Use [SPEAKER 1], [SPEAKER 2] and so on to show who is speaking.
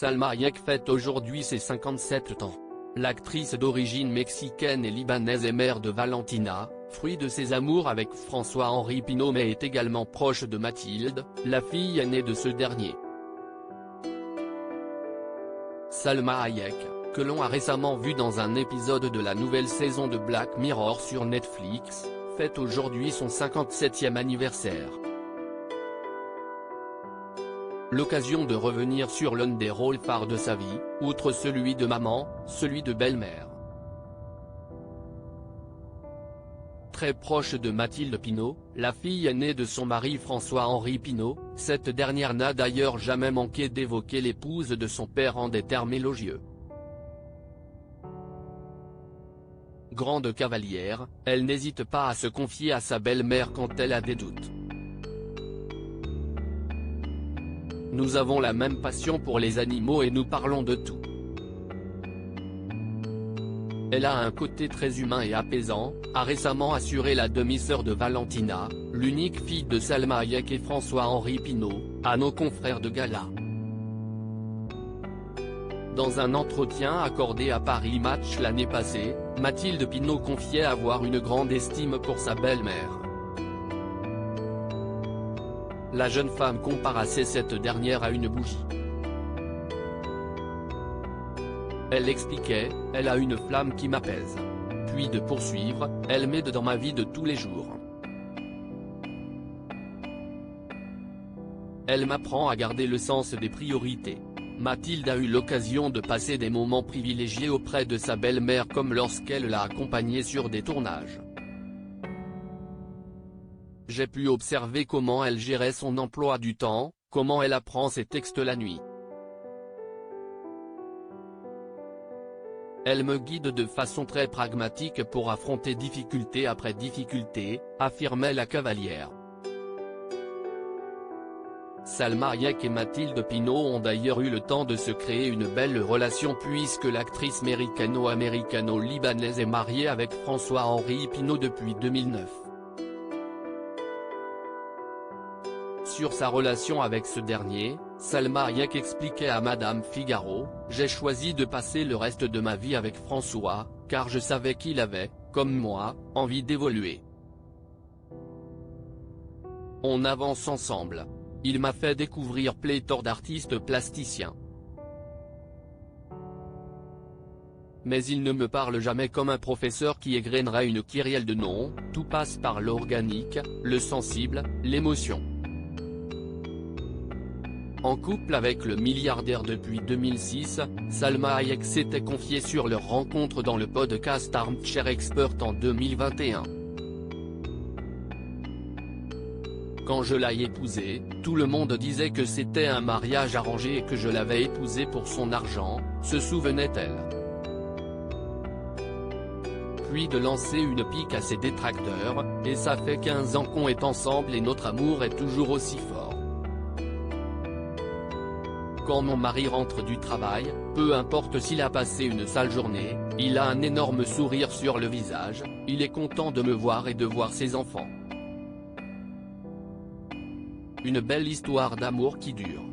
[SPEAKER 1] Salma Hayek fête aujourd'hui ses 57 ans. L'actrice d'origine mexicaine et libanaise est mère de Valentina, fruit de ses amours avec François-Henri Pinault, mais est également proche de Mathilde, la fille aînée de ce dernier. Salma Hayek, que l'on a récemment vue dans un épisode de la nouvelle saison de Black Mirror sur Netflix, fête aujourd'hui son 57e anniversaire. L'occasion de revenir sur l'un des rôles phares de sa vie, outre celui de maman, celui de belle-mère. Très proche de Mathilde Pinault, la fille aînée de son mari François-Henri Pinault, cette dernière n'a d'ailleurs jamais manqué d'évoquer l'épouse de son père en des termes élogieux. Grande cavalière, elle n'hésite pas à se confier à sa belle-mère quand elle a des doutes. Nous avons la même passion pour les animaux et nous parlons de tout. Elle a un côté très humain et apaisant, a récemment assuré la demi-sœur de Valentina, l'unique fille de Salma Hayek et François-Henri Pinault, à nos confrères de Gala. Dans un entretien accordé à Paris Match l'année passée, Mathilde Pinault confiait avoir une grande estime pour sa belle-mère. La jeune femme comparaissait cette dernière à une bougie. Elle expliquait, elle a une flamme qui m'apaise. Puis de poursuivre, elle m'aide dans ma vie de tous les jours. Elle m'apprend à garder le sens des priorités. Mathilde a eu l'occasion de passer des moments privilégiés auprès de sa belle-mère comme lorsqu'elle l'a accompagnée sur des tournages. J'ai pu observer comment elle gérait son emploi du temps, comment elle apprend ses textes la nuit. Elle me guide de façon très pragmatique pour affronter difficulté après difficulté, affirmait la cavalière. Salma Hayek et Mathilde Pinault ont d'ailleurs eu le temps de se créer une belle relation puisque l'actrice américano-libanaise est mariée avec François-Henri Pinault depuis 2009. Sur sa relation avec ce dernier, Salma Hayek expliquait à Madame Figaro, « J'ai choisi de passer le reste de ma vie avec François, car je savais qu'il avait, comme moi, envie d'évoluer. On avance ensemble. Il m'a fait découvrir pléthore d'artistes plasticiens. Mais il ne me parle jamais comme un professeur qui égrènerait une kyrielle de noms, tout passe par l'organique, le sensible, l'émotion. » En couple avec le milliardaire depuis 2006, Salma Hayek s'était confiée sur leur rencontre dans le podcast Armchair Expert en 2021. Quand je l'ai épousé, tout le monde disait que c'était un mariage arrangé et que je l'avais épousé pour son argent, se souvenait-elle. Puis de lancer une pique à ses détracteurs, et ça fait 15 ans qu'on est ensemble et notre amour est toujours aussi fort. Quand mon mari rentre du travail, peu importe s'il a passé une sale journée, il a un énorme sourire sur le visage, il est content de me voir et de voir ses enfants. Une belle histoire d'amour qui dure.